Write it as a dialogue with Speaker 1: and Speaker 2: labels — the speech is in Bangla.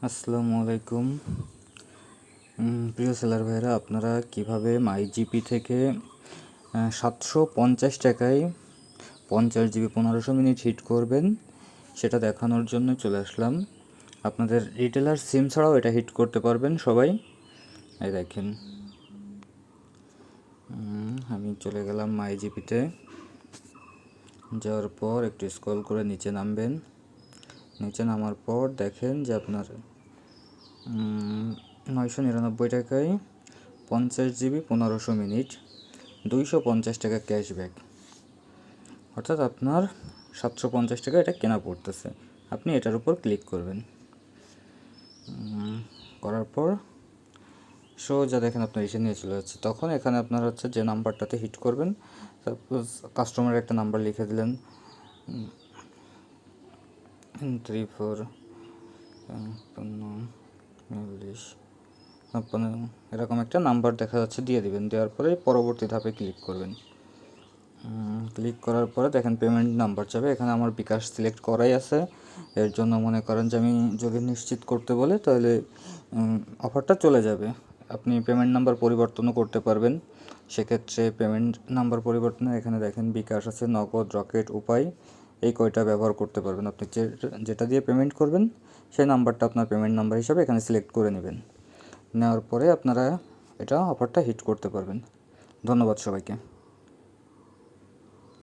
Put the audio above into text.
Speaker 1: আসসালামু আলাইকুম। প্রিয় সেলার ভাইরা, আপনারা কিভাবে মাইজিপি থেকে 750 টাকায় 50 GB 1500 মিনিট হিট করবেন সেটা দেখানোর জন্য চলে আসলাম। আপনাদের রিটেলার সিম ছাড়াও এটা হিট করতে পারবেন সবাই। এই দেখেন, আমি চলে গেলাম মাইজিপিতে। যাওয়ার পর একটু স্ক্রল করে নিচে নামবেন। নিচে নামার পর দেখেন যে আপনার 999 টাকায় 50 GB 1500 মিনিট, 250 টাকা ক্যাশব্যাক, অর্থাৎ আপনার 750 টাকা এটা কেনা পড়তেছে। আপনি এটার উপর ক্লিক করবেন। করার পর সোজা দেখেন আপনার এসে নিয়ে চলে যাচ্ছে। তখন এখানে আপনার হচ্ছে যে নাম্বারটাতে হিট করবেন, সাপোজ কাস্টমারের একটা নাম্বার লিখে দিলেন 34 এরকম একটা নাম্বার দেখা যাচ্ছে, দিয়ে দিবেন। দেওয়ার পরে পরবর্তী ধাপে ক্লিক করবেন। ক্লিক করার পরে দেখেন পেমেন্ট নাম্বার চাবে। এখানে আমার বিকাশ সিলেক্ট করাই আছে, এর জন্য মনে করেন যে আমি যদি নিশ্চিত করতে বলে তাহলে অফারটা চলে যাবে। আপনি পেমেন্ট নাম্বার পরিবর্তনও করতে পারবেন। সেক্ষেত্রে পেমেন্ট নাম্বার পরিবর্তনে এখানে দেখেন বিকাশ আছে, নগদ, রকেট, উপায়, এই কয়টা ব্যবহার করতে পারবেন। আপনি যেটা দিয়ে পেমেন্ট করবেন সেই নাম্বারটা আপনার পেমেন্ট নাম্বার হিসাবে এখানে সিলেক্ট করে নেবেন। নেওয়ার পরে আপনারা এটা অফারটা হিট করতে পারবেন। ধন্যবাদ সবাইকে।